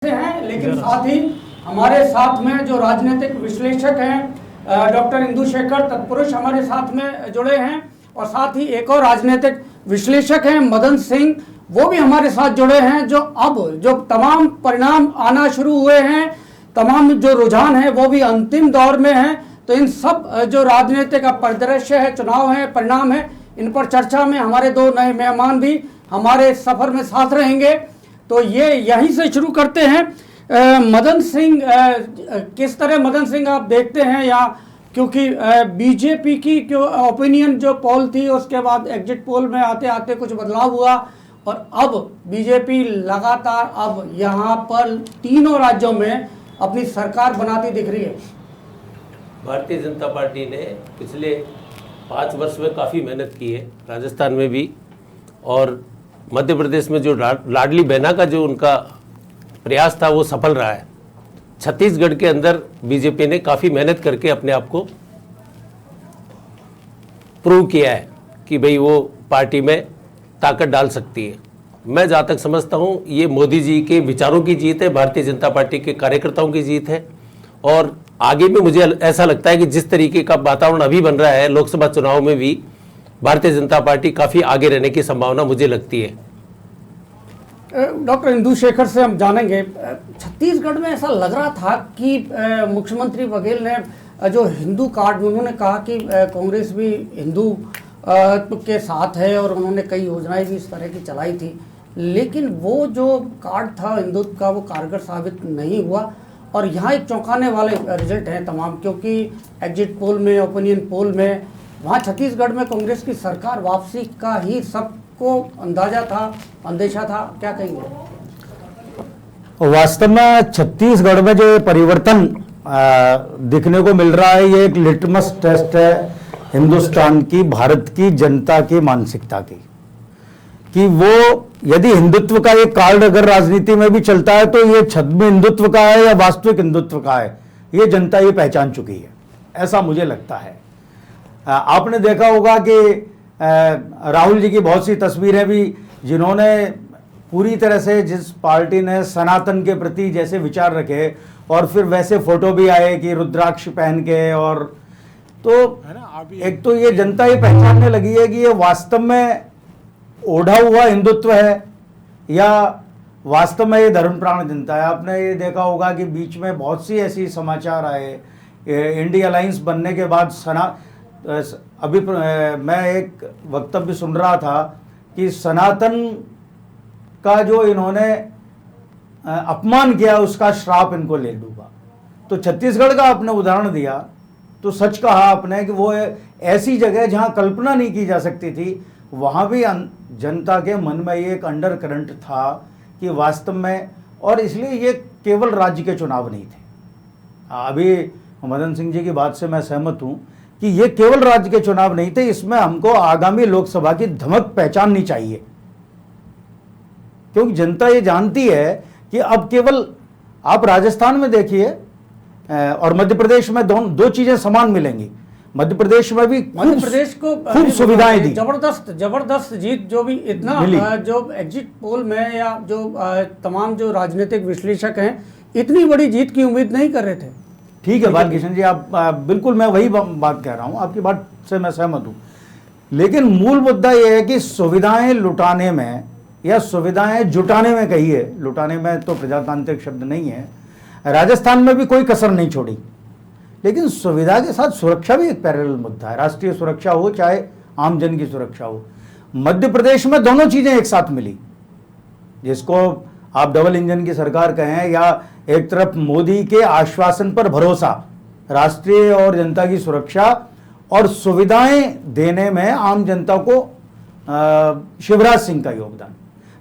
हैं, लेकिन साथ ही हमारे साथ में जो राजनीतिक विश्लेषक हैं डॉक्टर इंदु शेखर तत्पुरुष हमारे साथ में जुड़े हैं, और साथ ही एक और राजनीतिक विश्लेषक हैं मदन सिंह, वो भी हमारे साथ जुड़े हैं। जो तमाम परिणाम आना शुरू हुए हैं, तमाम जो रुझान है वो भी अंतिम दौर में है, तो इन सब जो राजनीतिक परिदृश्य है, चुनाव है, परिणाम है, इन पर चर्चा में हमारे दो नए मेहमान भी हमारे सफर में साथ रहेंगे। तो ये यहीं से शुरू करते हैं। मदन सिंह, किस तरह मदन सिंह आप देखते हैं यहाँ, क्योंकि बीजेपी की जो ओपिनियन जो पोल थी उसके बाद एग्जिट पोल में आते आते कुछ बदलाव हुआ, और अब बीजेपी लगातार अब यहाँ पर तीनों राज्यों में अपनी सरकार बनाती दिख रही है। भारतीय जनता पार्टी ने पिछले 5 वर्ष में काफ़ी मेहनत की है, राजस्थान में भी और मध्य प्रदेश में जो लाडली बहना का जो उनका प्रयास था वो सफल रहा है। छत्तीसगढ़ के अंदर बीजेपी ने काफ़ी मेहनत करके अपने आप को प्रूव किया है कि भाई वो पार्टी में ताकत डाल सकती है। मैं जहाँ तक समझता हूँ ये मोदी जी के विचारों की जीत है, भारतीय जनता पार्टी के कार्यकर्ताओं की जीत है, और आगे भी मुझे ऐसा लगता है कि जिस तरीके का वातावरण अभी बन रहा है लोकसभा चुनाव में भी भारतीय जनता पार्टी काफ़ी आगे रहने की संभावना मुझे लगती है। डॉक्टर इंदु शेखर से हम जानेंगे, छत्तीसगढ़ में ऐसा लग रहा था कि मुख्यमंत्री बघेल ने जो हिंदू कार्ड, उन्होंने कहा कि कांग्रेस भी हिंदू के साथ है और उन्होंने कई योजनाएं भी इस तरह की चलाई थी, लेकिन वो जो कार्ड था हिंदुत्व का वो कारगर साबित नहीं हुआ। और यहाँ एक चौंकाने वाले रिजल्ट हैं तमाम, क्योंकि एग्जिट पोल में, ओपिनियन पोल में, वहाँ छत्तीसगढ़ में कांग्रेस की सरकार वापसी का ही सबको अंदाजा था, अंदेशा था। क्या कहेंगे? वास्तव में छत्तीसगढ़ में जो परिवर्तन दिखने को मिल रहा है, ये एक लिटमस टेस्ट है हिंदुस्तान की, भारत की जनता की मानसिकता की, कि वो यदि हिंदुत्व का एक कार्ड अगर राजनीति में भी चलता है तो ये छद्म हिंदुत्व का है या वास्तविक हिंदुत्व का है, ये जनता ये पहचान चुकी है, ऐसा मुझे लगता है। आपने देखा होगा कि राहुल जी की बहुत सी तस्वीरें भी, जिन्होंने पूरी तरह से, जिस पार्टी ने सनातन के प्रति जैसे विचार रखे, और फिर वैसे फोटो भी आए कि रुद्राक्ष पहन के, और तो एक तो ये जनता ये पहचानने लगी है कि ये वास्तव में ओढ़ा हुआ हिंदुत्व है या वास्तव में ये धर्मप्राण जनता है। आपने ये देखा होगा कि बीच में बहुत सी ऐसी समाचार आए, इंडिया अलायंस बनने के बाद अभी मैं एक वक्तव्य सुन रहा था कि सनातन का जो इन्होंने अपमान किया उसका श्राप इनको ले डूबा। तो छत्तीसगढ़ का आपने उदाहरण दिया तो सच कहा आपने कि वो ऐसी जगह जहां कल्पना नहीं की जा सकती थी, वहां भी जनता के मन में ये एक अंडर करंट था कि वास्तव में, और इसलिए ये केवल राज्य के चुनाव नहीं थे। अभी मदन सिंह जी की बात से मैं सहमत हूं कि ये केवल राज्य के चुनाव नहीं थे, इसमें हमको आगामी लोकसभा की धमक पहचाननी चाहिए, क्योंकि जनता ये जानती है कि अब केवल आप राजस्थान में देखिए और मध्य प्रदेश में दो चीजें समान मिलेंगी। मध्य प्रदेश में भी मध्य प्रदेश को खूब सुविधाएं दी, जबरदस्त जीत, जो भी इतना जो एग्जिट पोल में या जो तमाम जो राजनीतिक विश्लेषक हैं इतनी बड़ी जीत की उम्मीद नहीं कर रहे थे। ठीक है बालकृष्ण जी, आप बिल्कुल, मैं वही बात कह रहा हूं, आपकी बात से मैं सहमत हूं, लेकिन मूल मुद्दा यह है कि सुविधाएं लुटाने में या सुविधाएं जुटाने में, कहिए, लुटाने में तो प्रजातांत्रिक शब्द नहीं है, राजस्थान में भी कोई कसर नहीं छोड़ी, लेकिन सुविधा के साथ सुरक्षा भी एक पैरेलल मुद्दा है। राष्ट्रीय सुरक्षा हो चाहे आम जन की सुरक्षा हो, मध्य प्रदेश में दोनों चीजें एक साथ मिली, जिसको आप डबल इंजन की सरकार कहें या एक तरफ मोदी के आश्वासन पर भरोसा, राष्ट्रीय और जनता की सुरक्षा और सुविधाएं देने में आम जनता को शिवराज सिंह का योगदान।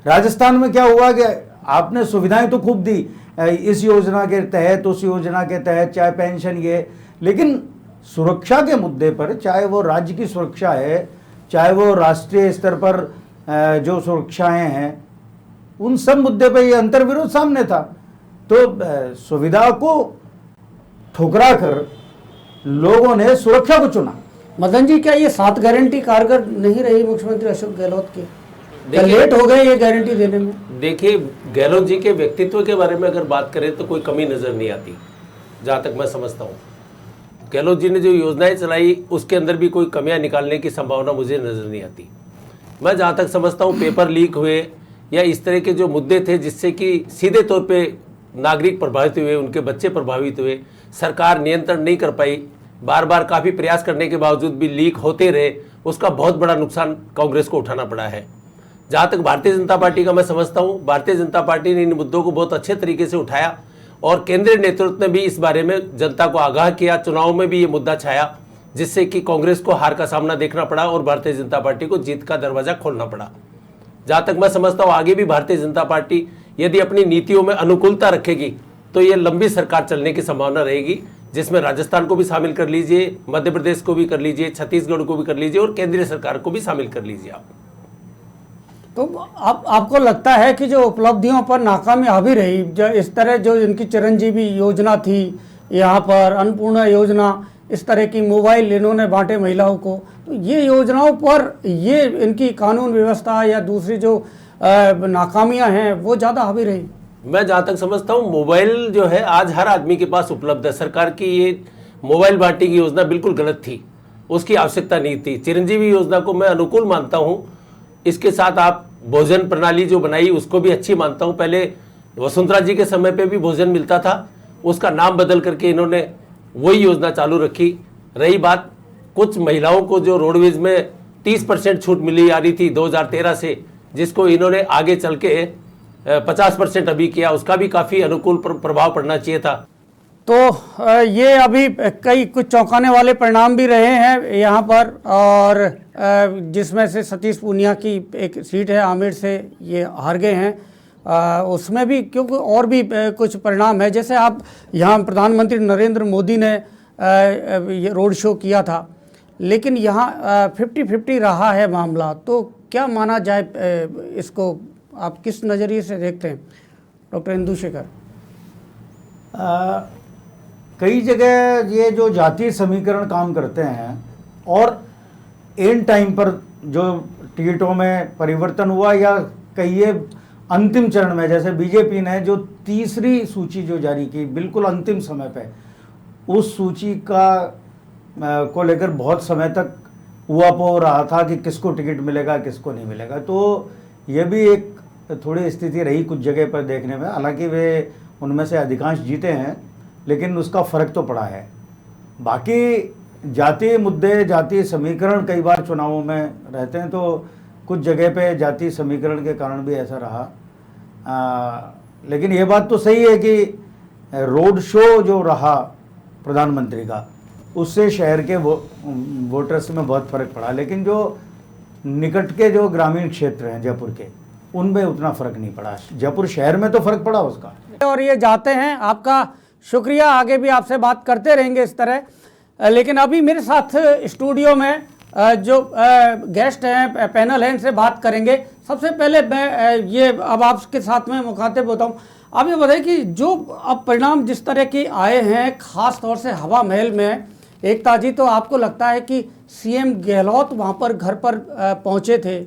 राजस्थान में क्या हुआ कि आपने सुविधाएं तो खूब दी, इस योजना के तहत, उस योजना के तहत, चाहे पेंशन ये, लेकिन सुरक्षा के मुद्दे पर, चाहे वो राज्य की सुरक्षा है, चाहे वो राष्ट्रीय स्तर पर जो सुरक्षाएं हैं, उन सब मुद्दे पर ये अंतर्विरोध सामने था। तो सुविधा को ठुकरा कर लोगों ने सुरक्षा को चुना। मदन जी, क्या ये 7 गारंटी कारगर नहीं रही मुख्यमंत्री अशोक गहलोत की? क्या लेट हो गए ये गारंटी देने में? देखिए, गहलोत जी के व्यक्तित्व के बारे में अगर बात करें तो कोई कमी नज़र नहीं आती, जहाँ तक मैं समझता हूँ। गहलोत जी ने जो योजनाएं चलाई उसके अंदर भी कोई कमियां निकालने की संभावना मुझे नज़र नहीं आती। मैं जहाँ तक समझता हूँ पेपर लीक हुए या इस तरह के जो मुद्दे थे जिससे कि सीधे तौर पे नागरिक प्रभावित हुए, उनके बच्चे प्रभावित हुए, सरकार नियंत्रण नहीं कर पाई, बार बार काफ़ी प्रयास करने के बावजूद भी लीक होते रहे, उसका बहुत बड़ा नुकसान कांग्रेस को उठाना पड़ा है। जहाँ तक भारतीय जनता पार्टी का मैं समझता हूँ, भारतीय जनता पार्टी ने इन मुद्दों को बहुत अच्छे तरीके से उठाया और केंद्रीय नेतृत्व ने भी इस बारे में जनता को आगाह किया। चुनाव में भी ये मुद्दा छाया, जिससे कि कांग्रेस को हार का सामना देखना पड़ा और भारतीय जनता पार्टी को जीत का दरवाजा खोलना पड़ा। जहाँ तक मैं समझता हूँ आगे भी भारतीय जनता पार्टी यदि अपनी नीतियों में अनुकूलता रखेगी तो ये लंबी सरकार चलने की संभावना रहेगी, जिसमें राजस्थान को भी शामिल कर लीजिए, मध्य प्रदेश को भी कर लीजिए, छत्तीसगढ़ को भी कर लीजिए और केंद्रीय सरकार को भी शामिल कर लीजिए आप। तो आपको लगता है कि जो उपलब्धियों पर नाकामी हावी रही, जो इस तरह जो इनकी चिरंजीवी योजना थी, यहाँ पर अन्नपूर्णा योजना, इस तरह की मोबाइल इन्होंने बांटे महिलाओं को, तो ये योजनाओं पर ये इनकी कानून व्यवस्था या दूसरी जो नाकामियां हैं वो ज़्यादा हावी रही? मैं जहाँ तक समझता हूँ मोबाइल जो है आज हर आदमी के पास उपलब्ध है। सरकार की ये मोबाइल बांटी की योजना बिल्कुल गलत थी, उसकी आवश्यकता नहीं थी। चिरंजीवी योजना को मैं अनुकूल मानता हूँ। इसके साथ आप भोजन प्रणाली जो बनाई उसको भी अच्छी मानता हूँ। पहले वसुंधरा जी के समय पे भी भोजन मिलता था, उसका नाम बदल करके इन्होंने वही योजना चालू रखी। रही बात कुछ महिलाओं को जो रोडवेज में 30% छूट मिली आ रही थी 2013 से, जिसको इन्होंने आगे चल के 50% अभी किया, उसका भी काफ़ी अनुकूल प्रभाव पड़ना चाहिए था। तो ये अभी कई कुछ चौंकाने वाले परिणाम भी रहे हैं यहाँ पर, और जिसमें से सतीश पूनिया की एक सीट है आमेर से, ये हार गए हैं। उसमें भी क्योंकि और भी कुछ परिणाम है, जैसे आप यहाँ प्रधानमंत्री नरेंद्र मोदी ने ये रोड शो किया था, लेकिन यहाँ 50-50 रहा है मामला। तो क्या माना जाए इसको, आप किस नज़रिए से देखते हैं डॉक्टर इंदु शेखर? कई जगह ये जो जातीय समीकरण काम करते हैं और एंड टाइम पर जो टिकटों में परिवर्तन हुआ या कहिए अंतिम चरण में, जैसे बीजेपी ने जो तीसरी सूची जो जारी की बिल्कुल अंतिम समय पे, उस सूची को लेकर बहुत समय तक उहापोह रहा था कि किसको टिकट मिलेगा किसको नहीं मिलेगा। तो ये भी एक थोड़ी स्थिति रही कुछ जगह पर देखने में। हालांकि वे उनमें से अधिकांश जीते हैं, लेकिन उसका फ़र्क तो पड़ा है। बाकी जातीय मुद्दे, जातीय समीकरण कई बार चुनावों में रहते हैं, तो कुछ जगह पे जातीय समीकरण के कारण भी ऐसा रहा। लेकिन ये बात तो सही है कि रोड शो जो रहा प्रधानमंत्री का, उससे शहर के वोटर्स में बहुत फ़र्क पड़ा। लेकिन जो निकट के जो ग्रामीण क्षेत्र हैं जयपुर के, उनमें उतना फ़र्क नहीं पड़ा। जयपुर शहर में तो फ़र्क पड़ा उसका। और ये जाते हैं, आपका शुक्रिया, आगे भी आपसे बात करते रहेंगे इस तरह। लेकिन अभी मेरे साथ स्टूडियो में जो गेस्ट हैं, पैनल हैं, इनसे बात करेंगे। सबसे पहले मैं ये अब आपके साथ में मुखातिब होता हूँ। आप ये बताइए कि जो अब परिणाम जिस तरह के आए हैं, ख़ास तौर से हवा महल में, एकता जी, तो आपको लगता है कि सीएम गहलोत वहाँ पर घर पर पहुँचे थे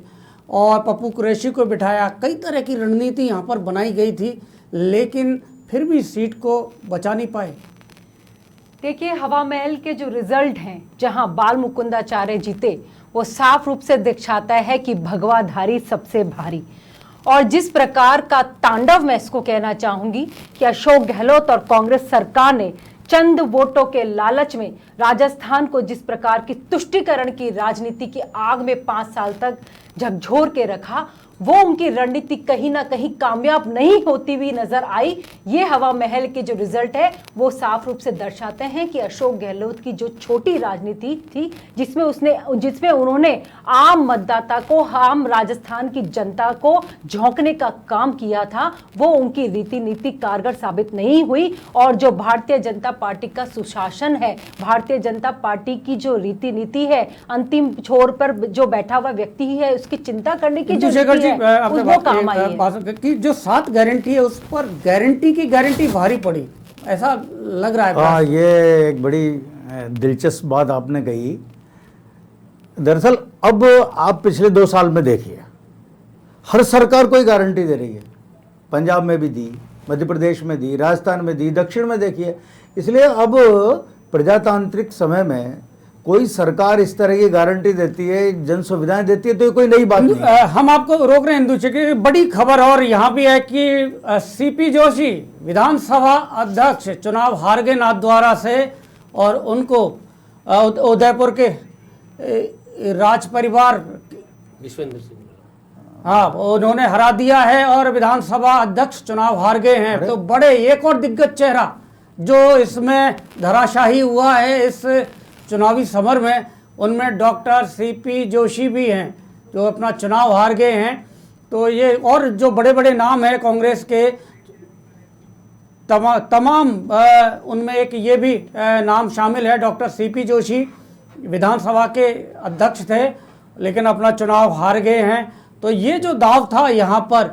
और पप्पू कुरैशी को बिठाया, कई तरह की रणनीति यहाँ पर बनाई गई थी, लेकिन फिर भी सीट को बचा नहीं पाए? देखिए, हवा महल के जो रिजल्ट हैं, जहां बाल मुकुंदाचार्य जीते, वो साफ रूप से दिखाता है कि भगवाधारी सबसे भारी। और जिस प्रकार का तांडव, मैं इसको कहना चाहूंगी कि अशोक गहलोत और कांग्रेस सरकार ने चंद वोटों के लालच में राजस्थान को जिस प्रकार की तुष्टीकरण की राजनीति की आग में 5 साल तक झकझोर के रखा, वो उनकी रणनीति कहीं ना कहीं कामयाब नहीं होती हुई नजर आई। ये हवा महल के जो रिजल्ट है वो साफ रूप से दर्शाते हैं कि अशोक गहलोत की जो छोटी राजनीति थी, जिसमें उन्होंने आम मतदाता को, आम राजस्थान की जनता को झोंकने का काम किया था, वो उनकी रीति नीति कारगर साबित नहीं हुई। और जो भारतीय जनता पार्टी का सुशासन है, भारतीय जनता पार्टी की जो रीति नीति है, अंतिम छोर पर जो बैठा हुआ व्यक्ति है, उसकी चिंता करने की जो कि जो 7 गारंटी है उस पर गारंटी की गारंटी भारी पड़ी, ऐसा लग रहा है। हाँ, ये एक बड़ी दिलचस्प बात आपने कही। दरअसल अब आप पिछले 2 साल में देखिए, हर सरकार कोई गारंटी दे रही है, पंजाब में भी दी, मध्य प्रदेश में दी, राजस्थान में दी, दक्षिण में देखिए। इसलिए अब प्रजातांत्रिक समय में कोई सरकार इस तरह की गारंटी देती है, जन सुविधाएं देती है, तो ये कोई नई बात नहीं है। हम आपको रोक रहे हैं हिंदू शेखर, बड़ी खबर और यहाँ भी है कि सीपी जोशी विधानसभा अध्यक्ष चुनाव हार गए नाथद्वारा से और उनको उदयपुर के राज परिवार विश्वेंद्र सिंह, हाँ, उन्होंने हरा दिया है और विधानसभा अध्यक्ष चुनाव हार गए हैं। तो बड़े एक और दिग्गज चेहरा जो इसमें धराशाही हुआ है इस चुनावी समर में, उनमें डॉक्टर सीपी जोशी भी हैं जो अपना चुनाव हार गए हैं। तो ये और जो बड़े बड़े नाम हैं कांग्रेस के तमाम उनमें एक ये भी नाम शामिल है। डॉक्टर सीपी जोशी विधानसभा के अध्यक्ष थे लेकिन अपना चुनाव हार गए हैं। तो ये जो दाव था यहाँ पर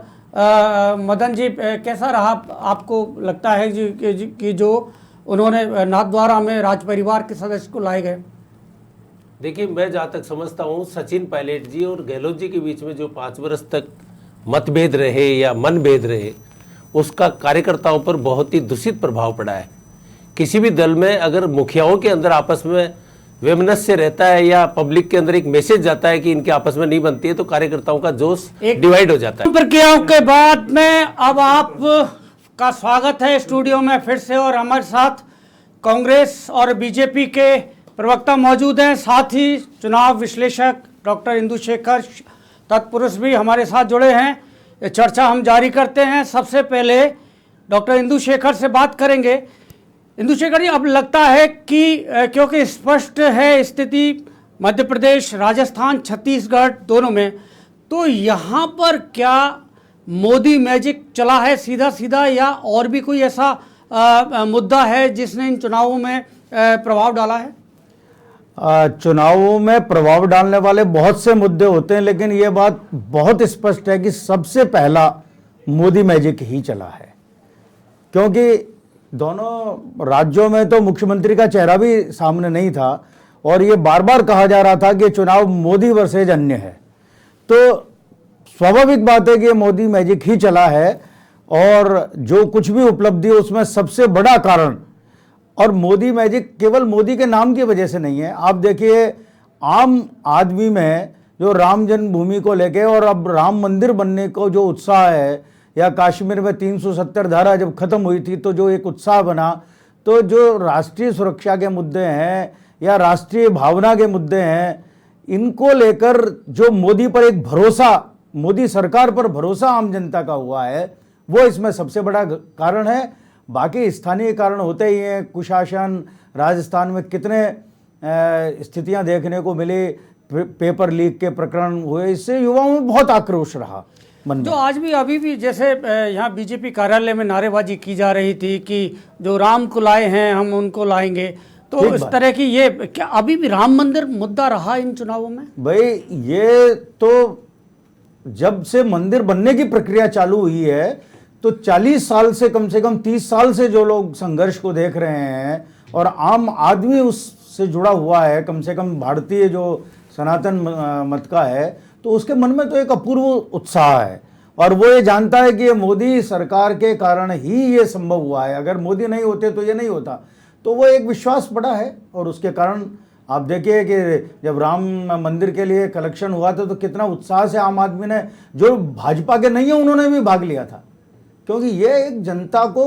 मदन जी, कैसा रहा आपको लगता है जी कि जो उन्होंने नाथद्वारा में राज परिवार के सदस्य को लाए गए? देखिए, मैं जहाँ तक समझता हूँ सचिन पायलट जी और गहलोत जी के बीच में जो 5 वर्ष तक मतभेद रहे या मनभेद रहे, उसका कार्यकर्ताओं पर बहुत ही दूषित प्रभाव पड़ा है। किसी भी दल में अगर मुखियाओं के अंदर आपस में वैमनस्य रहता है या पब्लिक के अंदर एक मैसेज जाता है कि इनके आपस में नहीं बनती है, तो कार्यकर्ताओं का जोश डिवाइड हो जाता है। प्रक्रियाओं के बाद में अब आप का स्वागत है स्टूडियो में फिर से, और हमारे साथ कांग्रेस और बीजेपी के प्रवक्ता मौजूद हैं, साथ ही चुनाव विश्लेषक डॉक्टर इंदु शेखर तत्पुरुष भी हमारे साथ जुड़े हैं। चर्चा हम जारी करते हैं। सबसे पहले डॉक्टर इंदु शेखर से बात करेंगे। इंदु शेखर जी, अब लगता है कि क्योंकि स्पष्ट है स्थिति मध्य प्रदेश, राजस्थान, छत्तीसगढ़ दोनों में, तो यहाँ पर क्या मोदी मैजिक चला है सीधा सीधा, या और भी कोई ऐसा मुद्दा है जिसने इन चुनावों में प्रभाव डाला है? चुनावों में प्रभाव डालने वाले बहुत से मुद्दे होते हैं, लेकिन ये बात बहुत स्पष्ट है कि सबसे पहला मोदी मैजिक ही चला है। क्योंकि दोनों राज्यों में तो मुख्यमंत्री का चेहरा भी सामने नहीं था और ये बार बार कहा जा रहा था कि चुनाव मोदी वर्सेज अन्य है। तो स्वाभाविक बात है कि ये मोदी मैजिक ही चला है और जो कुछ भी उपलब्धि है उसमें सबसे बड़ा कारण, और मोदी मैजिक केवल मोदी के नाम की वजह से नहीं है। आप देखिए, आम आदमी में जो राम जन्मभूमि को लेके और अब राम मंदिर बनने को जो उत्साह है, या कश्मीर में 370 धारा जब खत्म हुई थी तो जो एक उत्साह बना, तो जो राष्ट्रीय सुरक्षा के मुद्दे हैं या राष्ट्रीय भावना के मुद्दे हैं, इनको लेकर जो मोदी पर एक भरोसा, मोदी सरकार पर भरोसा आम जनता का हुआ है, वो इसमें सबसे बड़ा कारण है। बाकी स्थानीय कारण होते ही हैं, कुशासन, राजस्थान में कितने स्थितियां देखने को मिली, पेपर लीक के प्रकरण हुए, इससे युवाओं में बहुत आक्रोश रहा मन में। जो आज भी अभी भी जैसे यहाँ बीजेपी कार्यालय में नारेबाजी की जा रही थी कि जो राम को लाए हैं हम उनको लाएंगे, तो इस तरह की ये क्या अभी भी राम मंदिर मुद्दा रहा इन चुनावों में? भाई, ये तो जब से मंदिर बनने की प्रक्रिया चालू हुई है तो 40 साल से कम 30 साल से जो लोग संघर्ष को देख रहे हैं और आम आदमी उससे जुड़ा हुआ है, कम से कम भारतीय जो सनातन मत का है, तो उसके मन में तो एक अपूर्व उत्साह है और वो ये जानता है कि ये मोदी सरकार के कारण ही ये संभव हुआ है। अगर मोदी नहीं होते तो ये नहीं होता। तो वो एक विश्वास बड़ा है और उसके कारण आप देखिए कि जब राम मंदिर के लिए कलेक्शन हुआ था तो कितना उत्साह से आम आदमी ने, जो भाजपा के नहीं है उन्होंने भी भाग लिया था, क्योंकि ये एक जनता को,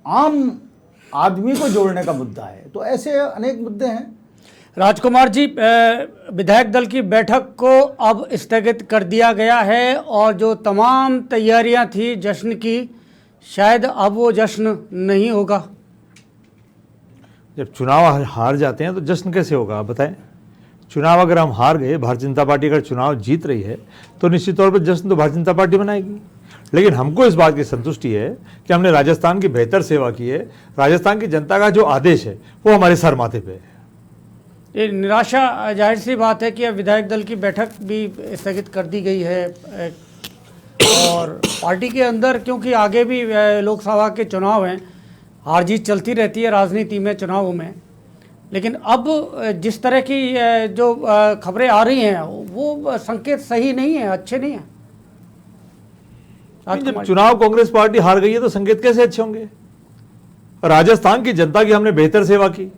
आम आदमी को जोड़ने का मुद्दा है। तो ऐसे अनेक मुद्दे हैं। राजकुमार जी, विधायक दल की बैठक को अब स्थगित कर दिया गया है और जो तमाम तैयारियां थी जश्न की, शायद अब वो जश्न नहीं होगा। जब चुनाव हार जाते हैं तो जश्न कैसे होगा, आप बताएं। चुनाव अगर हम हार गए, भारतीय जनता पार्टी अगर चुनाव जीत रही है तो निश्चित तौर पर जश्न तो भारतीय जनता पार्टी मनाएगी। लेकिन हमको इस बात की संतुष्टि है कि हमने राजस्थान की बेहतर सेवा की है। राजस्थान की जनता का जो आदेश है वो हमारे सर माथे पे है। ये निराशा जाहिर सी बात है कि अब विधायक दल की बैठक भी स्थगित कर दी गई है और पार्टी के अंदर, क्योंकि आगे भी लोकसभा के चुनाव हैं, हार जीत चलती रहती है राजनीति में, चुनावों में। लेकिन अब जिस तरह की जो खबरें आ रही हैं वो संकेत सही नहीं है, अच्छे नहीं हैं। जब चुनाव कांग्रेस पार्टी हार गई है तो संकेत कैसे अच्छे होंगे? राजस्थान की जनता की हमने बेहतर सेवा की,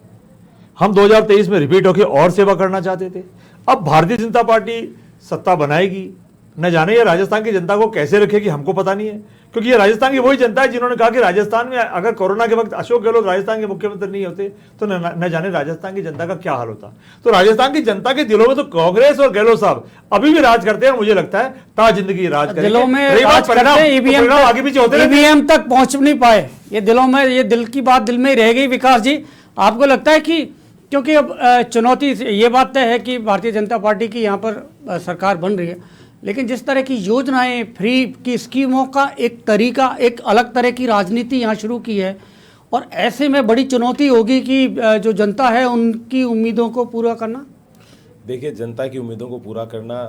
हम 2023 में रिपीट होकर और सेवा करना चाहते थे। अब भारतीय जनता पार्टी सत्ता बनाएगी, न जाने ये राजस्थान की जनता को कैसे रखेगी, हमको पता नहीं है, क्योंकि ये राजस्थान की वही जनता है जिन्होंने कहा कि राजस्थान में अगर कोरोना के वक्त अशोक गहलोत राजस्थान के मुख्यमंत्री नहीं होते तो न जाने राजस्थान की जनता का क्या हाल होता। तो राजस्थान की जनता के दिलों में तो कांग्रेस और गहलोत साहब अभी भी राज करते हैं, मुझे लगता है ता जिंदगी राज करेंगे। दिलों में रही बात राज करते परिणाम, हैं, तो परिणाम आगे पीछे होते रहते हैं। ईवीएम तक पहुंच नहीं पाए। ये दिलों में, ये दिल की बात दिल में ही रह गई। विकास जी, आपको लगता है कि क्योंकि अब चुनौती ये बात तय है कि भारतीय जनता पार्टी की यहाँ पर सरकार बन रही है, लेकिन जिस तरह की योजनाएं, फ्री की स्कीमों का एक तरीका, एक अलग तरह की राजनीति यहाँ शुरू की है, और ऐसे में बड़ी चुनौती होगी कि जो जनता है उनकी उम्मीदों को पूरा करना। देखिए, जनता की उम्मीदों को पूरा करना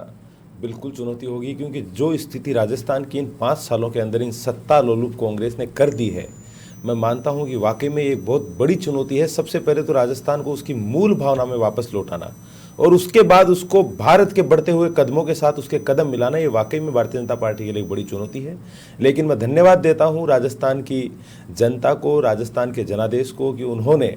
बिल्कुल चुनौती होगी, क्योंकि जो स्थिति राजस्थान की इन 5 सालों के अंदर इन सत्ता लोलुप कांग्रेस ने कर दी है, मैं मानता हूं कि वाकई में एक बहुत बड़ी चुनौती है। सबसे पहले तो राजस्थान को उसकी मूल भावना में वापस लौटाना, और उसके बाद उसको भारत के बढ़ते हुए कदमों के साथ उसके कदम मिलाना, ये वाकई में भारतीय जनता पार्टी के लिए एक बड़ी चुनौती है। लेकिन मैं धन्यवाद देता हूं राजस्थान की जनता को, राजस्थान के जनादेश को, कि उन्होंने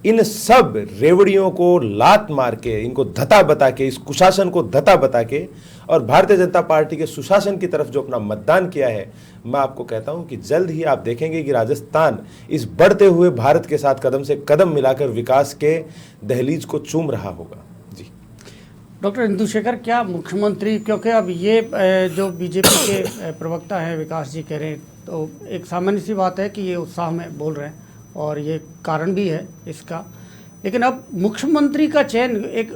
इन सब रेवड़ियों को लात मार के, इनको धता बता के, इस कुशासन को धता बता के, और भारतीय जनता पार्टी के सुशासन की तरफ जो अपना मतदान किया है, मैं आपको कहता हूं कि जल्द ही आप देखेंगे कि राजस्थान इस बढ़ते हुए भारत के साथ कदम से कदम मिलाकर विकास के दहलीज को चूम रहा होगा। जी डॉक्टर इंदु शेखर, क्या मुख्यमंत्री, क्योंकि अब ये जो बीजेपी के प्रवक्ता हैं विकास जी कह रहे हैं, तो एक सामान्य सी बात है कि ये उत्साह में बोल रहे हैं और ये कारण भी है इसका, लेकिन अब मुख्यमंत्री का चयन एक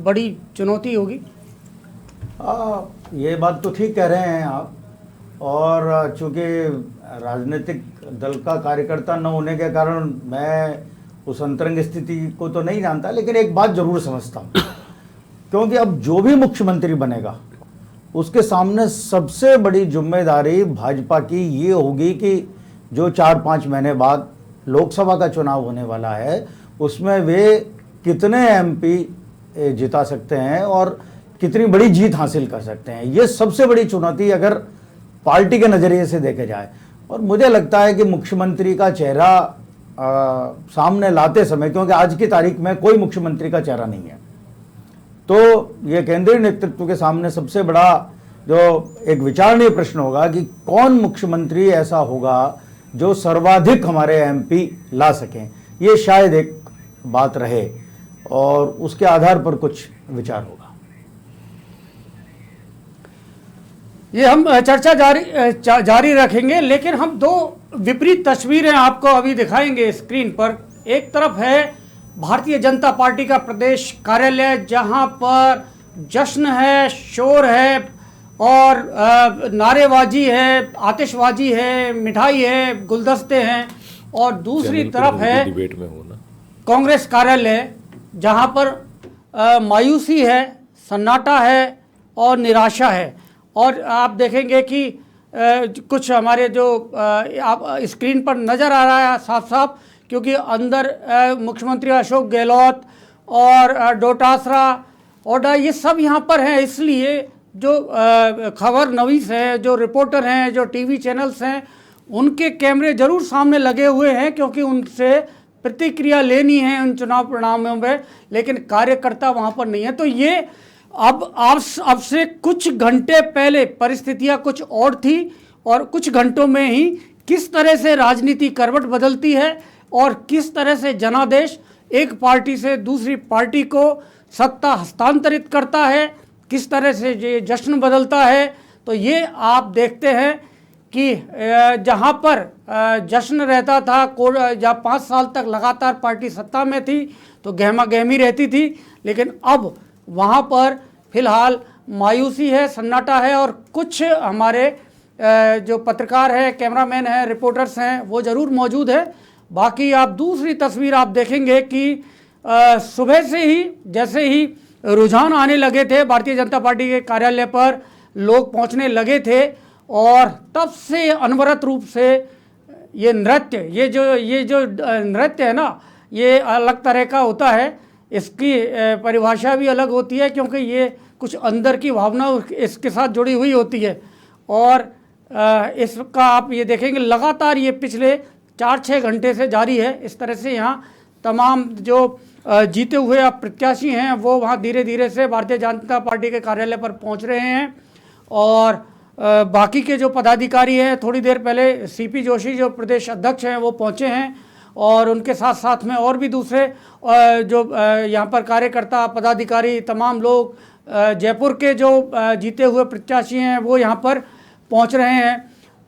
बड़ी चुनौती होगी। ये बात तो ठीक कह रहे हैं आप, और चूंकि राजनीतिक दल का कार्यकर्ता न होने के कारण मैं उस अंतरंग स्थिति को तो नहीं जानता, लेकिन एक बात जरूर समझता हूँ, क्योंकि अब जो भी मुख्यमंत्री बनेगा उसके सामने सबसे बड़ी जिम्मेदारी भाजपा की ये होगी कि जो 4-5 महीने बाद लोकसभा का चुनाव होने वाला है, उसमें वे कितने एमपी जिता सकते हैं और कितनी बड़ी जीत हासिल कर सकते हैं। ये सबसे बड़ी चुनौती अगर पार्टी के नज़रिए से देखे जाए, और मुझे लगता है कि मुख्यमंत्री का चेहरा सामने लाते समय, क्योंकि आज की तारीख में कोई मुख्यमंत्री का चेहरा नहीं है, तो ये केंद्रीय नेतृत्व के सामने सबसे बड़ा जो एक विचारणीय प्रश्न होगा कि कौन मुख्यमंत्री ऐसा होगा जो सर्वाधिक हमारे एमपी ला सकें। ये शायद एक बात रहे और उसके आधार पर कुछ विचार होगा। ये हम चर्चा जारी रखेंगे, लेकिन हम दो विपरीत तस्वीरें आपको अभी दिखाएंगे स्क्रीन पर। एक तरफ है भारतीय जनता पार्टी का प्रदेश कार्यालय, जहां पर जश्न है, शोर है और नारेबाजी है, आतिशबाजी है, मिठाई है, गुलदस्ते हैं, और दूसरी तरफ है डिबेट में होना कांग्रेस कार्यालय, जहां पर मायूसी है, सन्नाटा है और निराशा है। और आप देखेंगे कि कुछ हमारे जो आप स्क्रीन पर नज़र आ रहा है साफ साफ, क्योंकि अंदर मुख्यमंत्री अशोक गहलोत और डोटासरा ओडा ये सब यहाँ पर हैं, इसलिए जो खबर नवीस हैं, जो रिपोर्टर हैं, जो टीवी चैनल्स हैं, उनके कैमरे जरूर सामने लगे हुए हैं, क्योंकि उनसे प्रतिक्रिया लेनी है उन चुनाव परिणामों में, लेकिन कार्यकर्ता वहाँ पर नहीं है। तो ये अब से कुछ घंटे पहले परिस्थितियाँ कुछ और थी, और कुछ घंटों में ही किस तरह से राजनीति करवट बदलती है और किस तरह से जनादेश एक पार्टी से दूसरी पार्टी को सत्ता हस्तांतरित करता है, किस तरह से ये जश्न बदलता है। तो ये आप देखते हैं कि जहाँ पर जश्न रहता था, जहाँ 5 साल तक लगातार पार्टी सत्ता में थी तो गहमा गहमी रहती थी, लेकिन अब वहाँ पर फिलहाल मायूसी है, सन्नाटा है, और कुछ हमारे जो पत्रकार हैं, कैमरामैन हैं, रिपोर्टर्स हैं, वो ज़रूर मौजूद है। बाकी आप दूसरी तस्वीर आप देखेंगे कि सुबह से ही जैसे ही रुझान आने लगे थे भारतीय जनता पार्टी के कार्यालय पर, लोग पहुंचने लगे थे, और तब से अनवरत रूप से ये नृत्य, ये जो नृत्य है ना, ये अलग तरह का होता है, इसकी परिभाषा भी अलग होती है, क्योंकि ये कुछ अंदर की भावना इसके साथ जुड़ी हुई होती है। और इसका आप ये देखेंगे लगातार ये पिछले 4-6 घंटे से जारी है। इस तरह से यहाँ तमाम जो जीते हुए आप प्रत्याशी हैं वो वहाँ धीरे धीरे से भारतीय जनता पार्टी के कार्यालय पर पहुँच रहे हैं और बाकी के जो पदाधिकारी हैं, थोड़ी देर पहले सीपी जोशी जो प्रदेश अध्यक्ष हैं वो पहुँचे हैं और उनके साथ साथ में और भी दूसरे जो यहाँ पर कार्यकर्ता पदाधिकारी तमाम लोग जयपुर के जो जीते हुए प्रत्याशी हैं वो यहाँ पर पहुँच रहे हैं।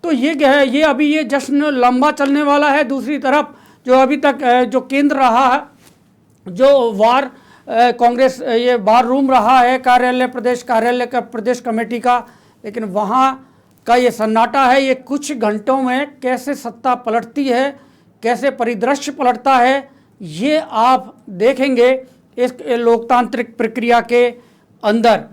तो ये अभी ये जश्न लंबा चलने वाला है। दूसरी तरफ जो अभी तक जो केंद्र रहा है, जो वार कांग्रेस ये वार रूम रहा है कार्यालय, प्रदेश कार्यालय का, प्रदेश कमेटी का, लेकिन वहाँ का ये सन्नाटा है। ये कुछ घंटों में कैसे सत्ता पलटती है, कैसे परिदृश्य पलटता है, ये आप देखेंगे इस लोकतांत्रिक प्रक्रिया के अंदर।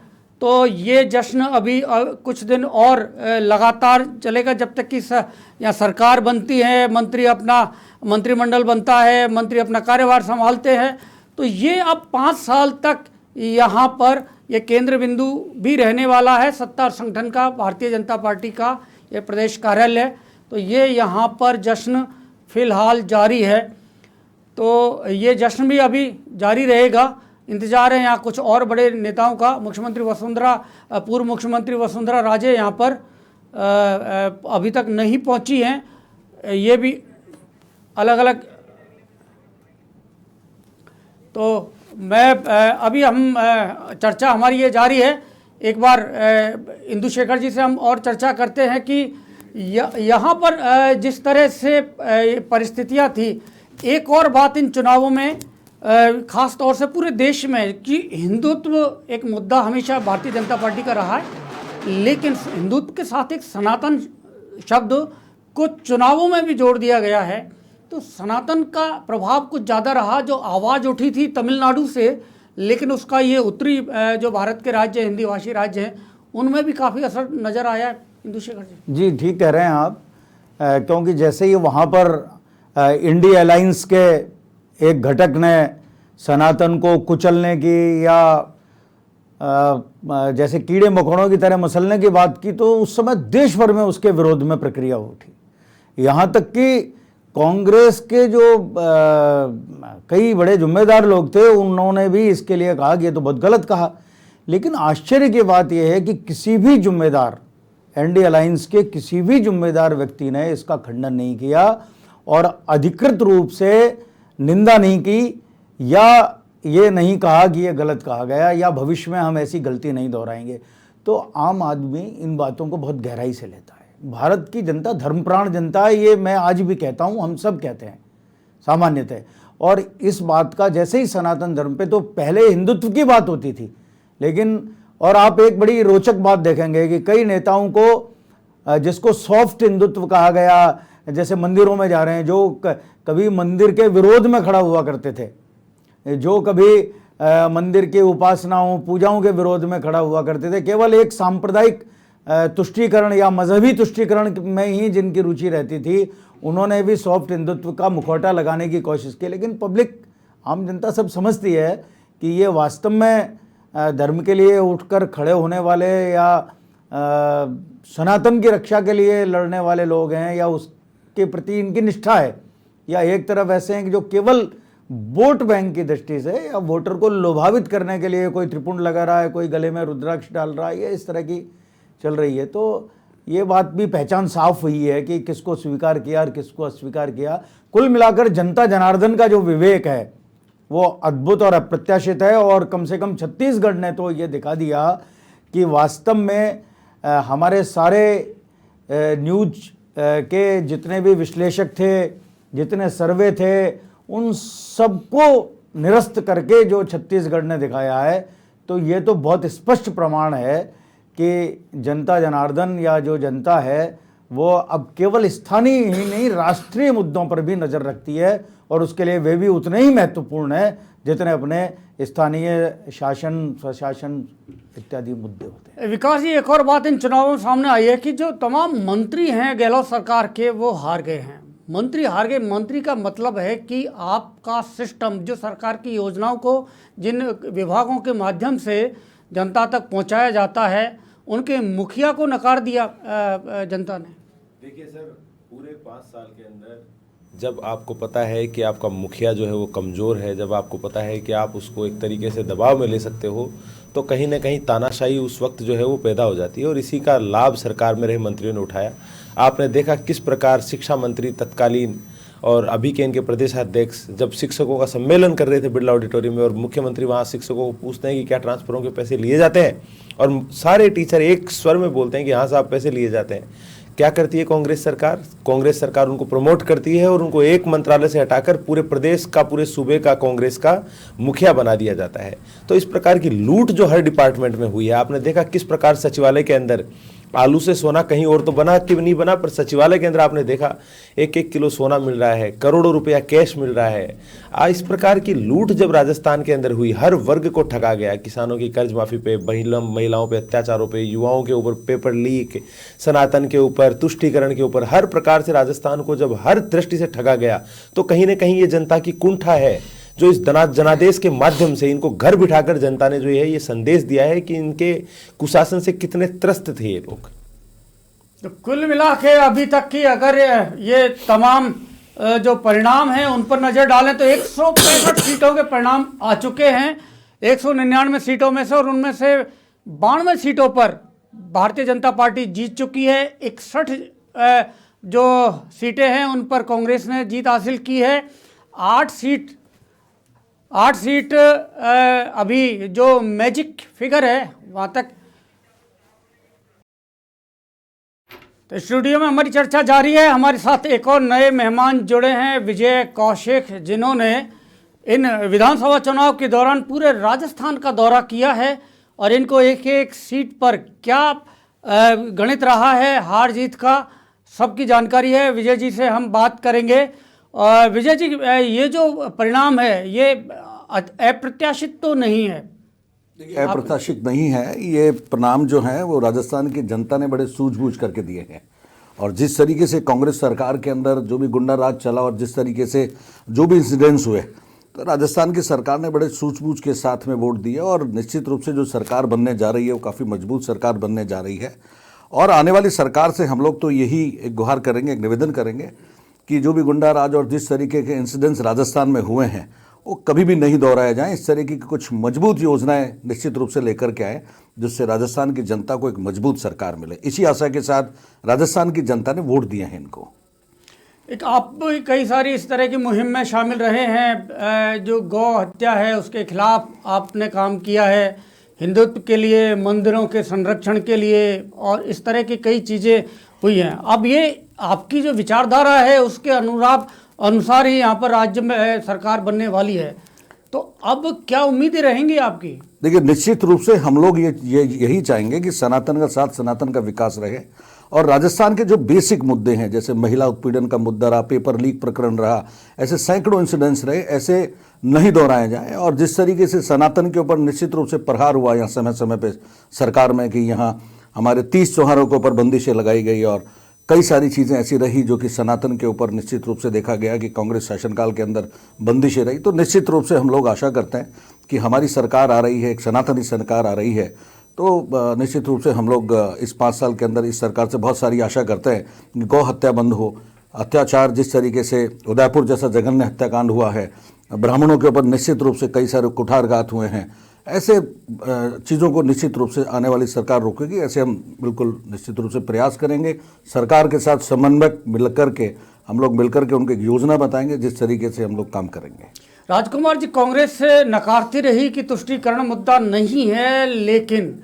तो ये जश्न अभी कुछ दिन और लगातार चलेगा जब तक कि यहाँ सरकार बनती है, मंत्री अपना मंत्रिमंडल बनता है, मंत्री अपना कार्यभार संभालते हैं। तो ये अब 5 साल तक यहाँ पर ये केंद्र बिंदु भी रहने वाला है सत्ता और संगठन का, भारतीय जनता पार्टी का ये प्रदेश कार्यालय। तो ये यहाँ पर जश्न फिलहाल जारी है। तो ये जश्न भी अभी जारी रहेगा। इंतजार है यहाँ कुछ और बड़े नेताओं का। पूर्व मुख्यमंत्री वसुंधरा राजे यहाँ पर अभी तक नहीं पहुँची हैं। ये भी अलग अलग, तो मैं अभी हम चर्चा हमारी ये जारी है। एक बार इंदु शेखर जी से हम और चर्चा करते हैं कि यहाँ पर जिस तरह से परिस्थितियाँ थी, एक और बात इन चुनावों में खास तौर से पूरे देश में कि हिंदुत्व एक मुद्दा हमेशा भारतीय जनता पार्टी का रहा है, लेकिन हिंदुत्व के साथ एक सनातन शब्द को चुनावों में भी जोड़ दिया गया है। तो सनातन का प्रभाव कुछ ज़्यादा रहा। जो आवाज़ उठी थी तमिलनाडु से, लेकिन उसका ये उत्तरी जो भारत के राज्य हिंदी भाषी राज्य हैं उनमें भी काफ़ी असर नज़र आया है। इंदु शेखर जी ठीक कह रहे हैं आप, क्योंकि जैसे ही वहाँ पर इंडिया अलायंस के एक घटक ने सनातन को कुचलने की या जैसे कीड़े मकोड़ों की तरह मसलने की बात की, तो उस समय देश भर में उसके विरोध में प्रक्रिया उठी। यहाँ तक कि कांग्रेस के जो कई बड़े जिम्मेदार लोग थे उन्होंने भी इसके लिए कहा कि ये तो बहुत गलत कहा। लेकिन आश्चर्य की बात यह है कि किसी भी जिम्मेदार, एनडीए अलायंस के किसी भी जिम्मेदार व्यक्ति ने इसका खंडन नहीं किया और अधिकृत रूप से निंदा नहीं की या ये नहीं कहा कि ये गलत कहा गया या भविष्य में हम ऐसी गलती नहीं दोहराएंगे। तो आम आदमी इन बातों को बहुत गहराई से लेता है। भारत की जनता धर्मप्राण जनता है, ये मैं आज भी कहता हूँ, हम सब कहते हैं सामान्यतः। और इस बात का जैसे ही सनातन धर्म पे, तो पहले हिंदुत्व की बात होती थी, लेकिन और आप एक बड़ी रोचक बात देखेंगे कि कई नेताओं को जिसको सॉफ्ट हिंदुत्व कहा गया, जैसे मंदिरों में जा रहे हैं, जो कभी मंदिर के विरोध में खड़ा हुआ करते थे, जो कभी मंदिर के उपासनाओं पूजाओं के विरोध में खड़ा हुआ करते थे, केवल एक सांप्रदायिक तुष्टीकरण या मजहबी तुष्टीकरण में ही जिनकी रुचि रहती थी, उन्होंने भी सॉफ्ट हिंदुत्व का मुखौटा लगाने की कोशिश की। लेकिन पब्लिक, आम जनता सब समझती है कि ये वास्तव में धर्म के लिए उठकर खड़े होने वाले या सनातन की रक्षा के लिए लड़ने वाले लोग हैं, या उसके प्रति इनकी निष्ठा है, या एक तरफ ऐसे हैं कि जो केवल वोट बैंक की दृष्टि से या वोटर को लुभावित करने के लिए कोई त्रिपुंड लगा रहा है, कोई गले में रुद्राक्ष डाल रहा है, ये इस तरह की चल रही है। तो ये बात भी पहचान साफ हुई है कि किसको स्वीकार किया और किसको अस्वीकार किया। कुल मिलाकर जनता जनार्दन का जो विवेक है वो अद्भुत और अप्रत्याशित है। और कम से कम छत्तीसगढ़ ने तो ये दिखा दिया कि वास्तव में हमारे सारे न्यूज के जितने भी विश्लेषक थे, जितने सर्वे थे, उन सबको निरस्त करके जो छत्तीसगढ़ ने दिखाया है, तो ये तो बहुत स्पष्ट प्रमाण है कि जनता जनार्दन या जो जनता है वो अब केवल स्थानीय ही नहीं राष्ट्रीय मुद्दों पर भी नज़र रखती है, और उसके लिए वे भी उतने ही महत्वपूर्ण है जितने अपने स्थानीय शासन, स्वशासन इत्यादि मुद्दे होते हैं। विकास जी, एक और बात इन चुनावों में सामने आई है कि जो तमाम मंत्री हैं गहलोत सरकार के, वो हार गए हैं। मंत्री हार गए। मंत्री का मतलब है कि आपका सिस्टम, जो सरकार की योजनाओं को जिन विभागों के माध्यम से जनता तक पहुंचाया जाता है, उनके मुखिया को नकार दिया जनता ने। देखिए सर, पूरे 5 साल के अंदर जब आपको पता है कि आपका मुखिया जो है वो कमज़ोर है, जब आपको पता है कि आप उसको एक तरीके से दबाव में ले सकते हो, तो कहीं ना कहीं तानाशाही उस वक्त जो है वो पैदा हो जाती है और इसी का लाभ सरकार में रहे मंत्रियों ने उठाया। आपने देखा किस प्रकार शिक्षा मंत्री तत्कालीन और अभी के इनके प्रदेशाध्यक्ष जब शिक्षकों का सम्मेलन कर रहे थे बिरला ऑडिटोरियम में और मुख्यमंत्री वहाँ शिक्षकों को पूछते हैं कि क्या ट्रांसफरों के पैसे लिए जाते हैं, और सारे टीचर एक स्वर में बोलते हैं कि हाँ साहब पैसे लिए जाते हैं। क्या करती है कांग्रेस सरकार? कांग्रेस सरकार उनको प्रमोट करती है और उनको एक मंत्रालय से हटाकर पूरे प्रदेश का, पूरे सूबे का कांग्रेस का मुखिया बना दिया जाता है। तो इस प्रकार की लूट जो हर डिपार्टमेंट में हुई है, आपने देखा किस प्रकार सचिवालय के अंदर आलू से सोना कहीं और तो बना कि नहीं बना, पर सचिवालय के अंदर आपने देखा 1-1 किलो सोना मिल रहा है, करोड़ों रुपया कैश मिल रहा है। इस प्रकार की लूट जब राजस्थान के अंदर हुई, हर वर्ग को ठगा गया, किसानों की कर्ज माफी पे, महिलाओं पे अत्याचारों पे, युवाओं के ऊपर पेपर लीक, सनातन के ऊपर, तुष्टीकरण के ऊपर, हर प्रकार से राजस्थान को जब हर दृष्टि से ठगा गया, तो कहीं ना कहीं ये जनता की कुंठा है जो इस जनादेश के माध्यम से इनको घर बिठाकर जनता ने जो है ये संदेश दिया है कि इनके कुशासन से कितने त्रस्त थे ये लोग। तो कुल मिला के अभी तक की अगर ये तमाम जो परिणाम हैं उन पर नजर डालें तो 165 सीटों के परिणाम आ चुके हैं 199 सीटों में से, और उनमें से 92 सीटों पर भारतीय जनता पार्टी जीत चुकी है। 61 जो सीटें हैं उन पर कांग्रेस ने जीत हासिल की है। 8 सीट अभी जो मैजिक फिगर है वहाँ तक। तो स्टूडियो में हमारी चर्चा जारी है। हमारे साथ एक और नए मेहमान जुड़े हैं, विजय कौशिक, जिन्होंने इन विधानसभा चुनाव के दौरान पूरे राजस्थान का दौरा किया है और इनको एक एक सीट पर क्या गणित रहा है हार जीत का, सबकी जानकारी है। विजय जी से हम बात करेंगे। विजय जी, ये जो परिणाम है ये अप्रत्याशित तो नहीं है? अप्रत्याशित नहीं है। ये परिणाम जो है वो राजस्थान की जनता ने बड़े सूझबूझ करके दिए हैं, और जिस तरीके से कांग्रेस सरकार के अंदर जो भी गुंडा राज चला और जिस तरीके से जो भी इंसिडेंट्स हुए, तो राजस्थान की सरकार ने बड़े सूझबूझ के साथ में वोट दिया और निश्चित रूप से जो सरकार बनने जा रही है वो काफ़ी मजबूत सरकार बनने जा रही है। और आने वाली सरकार से हम लोग तो यही एक गुहार करेंगे, एक निवेदन करेंगे कि जो भी गुंडा राज और जिस तरीके के इंसिडेंट्स राजस्थान में हुए हैं वो कभी भी नहीं दोहराया जाए। इस तरीके की कुछ मजबूत योजनाएं निश्चित रूप से लेकर के आए जिससे राजस्थान की जनता को एक मजबूत सरकार मिले। इसी आशा के साथ राजस्थान की जनता ने वोट दिए हैं इनको। एक आप भी कई सारी इस तरह की मुहिम में शामिल रहे हैं, जो गौ हत्या है उसके खिलाफ आपने काम किया है, हिंदुत्व के लिए, मंदिरों के संरक्षण के लिए, और इस तरह की कई चीज़ें हुई हैं। अब ये आपकी जो विचारधारा है उसके अनुसार ही यहाँ पर राज्य में सरकार बनने वाली है, तो अब क्या उम्मीदें रहेंगी आपकी? देखिए, निश्चित रूप से हम लोग यही चाहेंगे कि सनातन का साथ सनातन का विकास रहे, और राजस्थान के जो बेसिक मुद्दे हैं जैसे महिला उत्पीड़न का मुद्दा रहा, पेपर लीक प्रकरण रहा, ऐसे सैकड़ों इंसिडेंट्स रहे, ऐसे नहीं दोहराए जाएं। और जिस तरीके से सनातन के ऊपर निश्चित रूप से प्रहार हुआ यहाँ समय समय पे सरकार में कि यहाँ हमारे 30 त्योहारों के ऊपर बंदिशें लगाई गई और कई सारी चीज़ें ऐसी रही जो कि सनातन के ऊपर निश्चित रूप से देखा गया कि कांग्रेस शासनकाल के अंदर बंदिशें रही। तो निश्चित रूप से हम लोग आशा करते हैं कि हमारी सरकार आ रही है, एक सनातनी सरकार आ रही है, तो निश्चित रूप से हम लोग इस 5 साल के अंदर इस सरकार से बहुत सारी आशा करते हैं कि गौ हत्या बंद हो, अत्याचार जिस तरीके से उदयपुर जैसा जघन्य हत्याकांड हुआ है, ब्राह्मणों के ऊपर निश्चित रूप से कई सारे कुठारघात हुए हैं, ऐसे चीज़ों को निश्चित रूप से आने वाली सरकार रोकेगी। ऐसे हम बिल्कुल निश्चित रूप से प्रयास करेंगे, सरकार के साथ समन्वय मिलकर के हम लोग मिलकर के उनको एक योजना बताएंगे जिस तरीके से हम लोग काम करेंगे। राजकुमार जी, कांग्रेस से नकारती रही कि तुष्टीकरण मुद्दा नहीं है, लेकिन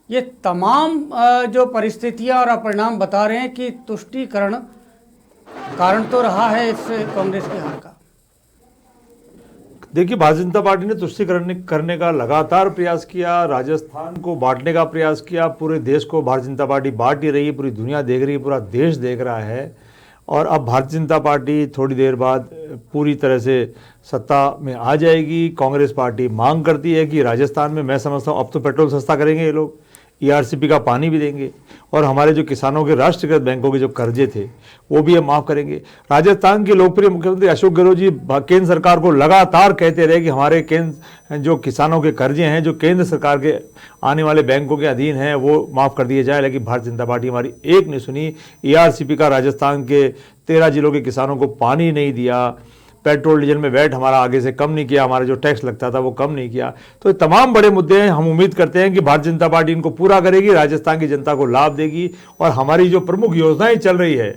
ये तमाम जो परिस्थितियां और परिणाम बता रहे हैं कि तुष्टीकरण कारण तो रहा है इस कांग्रेस की हार का। देखिए, भारतीय जनता पार्टी ने तुष्टीकरण करने का लगातार प्रयास किया, राजस्थान को बांटने का प्रयास किया, पूरे देश को भारतीय जनता पार्टी बांट ही रही है, पूरी दुनिया देख रही है, पूरा देश देख रहा है। और अब भारतीय जनता पार्टी थोड़ी देर बाद पूरी तरह से सत्ता में आ जाएगी। कांग्रेस पार्टी मांग करती है कि राजस्थान में, मैं समझता हूँ अब तो पेट्रोल सस्ता करेंगे ये लोग, ERCP का पानी भी देंगे और हमारे जो किसानों के राष्ट्रीयकृत बैंकों के जो कर्जे थे वो भी हम माफ़ करेंगे। राजस्थान के लोकप्रिय मुख्यमंत्री अशोक गहलोत जी केंद्र सरकार को लगातार कहते रहे कि हमारे केंद्र जो किसानों के कर्जे हैं जो केंद्र सरकार के आने वाले बैंकों के अधीन हैं वो माफ़ कर दिए जाए, लेकिन भारतीय जनता पार्टी हमारी एक नहीं सुनी। ERCP का राजस्थान के 13 जिलों के किसानों को पानी नहीं दिया, पेट्रोल डीजल में वैट हमारा आगे से कम नहीं किया, हमारा जो टैक्स लगता था वो कम नहीं किया। तो ये तमाम बड़े मुद्दे हैं, हम उम्मीद करते हैं कि भारतीय जनता पार्टी इनको पूरा करेगी, राजस्थान की जनता को लाभ देगी और हमारी जो प्रमुख योजनाएं चल रही है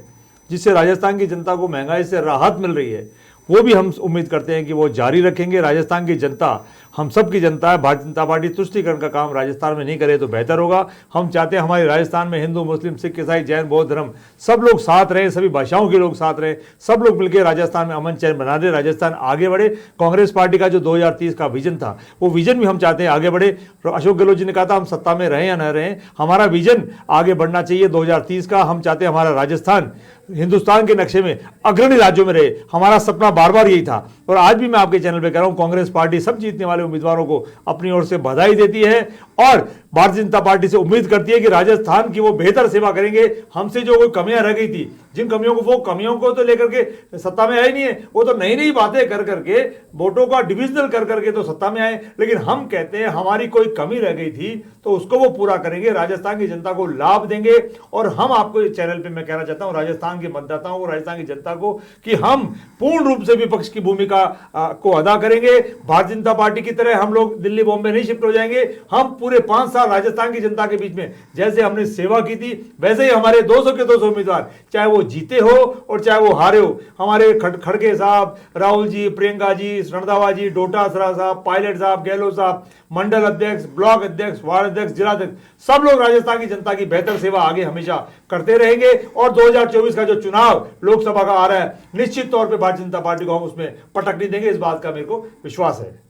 जिससे राजस्थान की जनता को महंगाई से राहत मिल रही है वो भी हम उम्मीद करते हैं कि वो जारी रखेंगे। राजस्थान की जनता हम सब की जनता है, भारतीय जनता पार्टी तुष्टीकरण का काम राजस्थान में नहीं करे तो बेहतर होगा। हम चाहते हैं हमारे राजस्थान में हिंदू, मुस्लिम, सिख, ईसाई, जैन, बौद्ध धर्म सब लोग साथ रहें, सभी भाषाओं के लोग साथ रहें, सब लोग मिलकर राजस्थान में अमन चैन बना दे, राजस्थान आगे बढ़े। कांग्रेस पार्टी का जो 2030 का विजन था वो विजन भी हम चाहते हैं आगे बढ़े। अशोक गहलोत जी ने कहा था हम सत्ता में रहें या न रहें, हमारा विजन आगे बढ़ना चाहिए 2030 का। हम चाहते हैं हमारा राजस्थान हिंदुस्तान के नक्शे में अग्रणी राज्यों में रहे, हमारा सपना बार बार यही था। और आज भी मैं आपके चैनल पे कह रहा हूं, कांग्रेस पार्टी सब जीतने वाले उम्मीदवारों को अपनी ओर से बधाई देती है और भारतीय जनता पार्टी से उम्मीद करती है कि राजस्थान की वो बेहतर सेवा करेंगे। हमसे जो कोई कमियां रह गई थी, जिन कमियों को वो कमियों को तो लेकर के सत्ता में आए नहीं है, वो तो नई नई बातें कर करके वोटों का डिविजनल कर करके तो सत्ता में आए, लेकिन हम कहते हैं हमारी कोई कमी रह गई थी तो उसको वो पूरा करेंगे, राजस्थान की जनता को लाभ देंगे। और हम आपको चैनल पे मैं कहना चाहता हूं राजस्थान के मतदाताओं को, राजस्थान की जनता को कि हम पूर्ण रूप से विपक्ष की भूमिका को अदा करेंगे। भारतीय जनता पार्टी की तरह हम लोग दिल्ली बॉम्बे नहीं शिफ्ट हो जाएंगे। हम पूरे 5 साल राजस्थान की जनता के बीच में जैसे हमने सेवा की थी वैसे ही हमारे 200 के 200 उम्मीदवार, चाहे वो जीते हो और चाहे वो हारे हो, हमारे खड़गे साहब, राहुल जी, प्रियंका जी, रणदावा जी, डोटासरा साहब, पायलट साहब, गहलोत साहब, मंडल अध्यक्ष, ब्लॉक अध्यक्ष, वार्ड अध्यक्ष, जिला अध्यक्ष, सब लोग राजस्थान की जनता की बेहतर सेवा आगे हमेशा करते रहेंगे। और 2024 का जो चुनाव लोकसभा का आ रहा है, निश्चित तौर पे भारतीय जनता पार्टी को हम उसमें पटक नहीं देंगे, इस बात का मेरे को विश्वास है।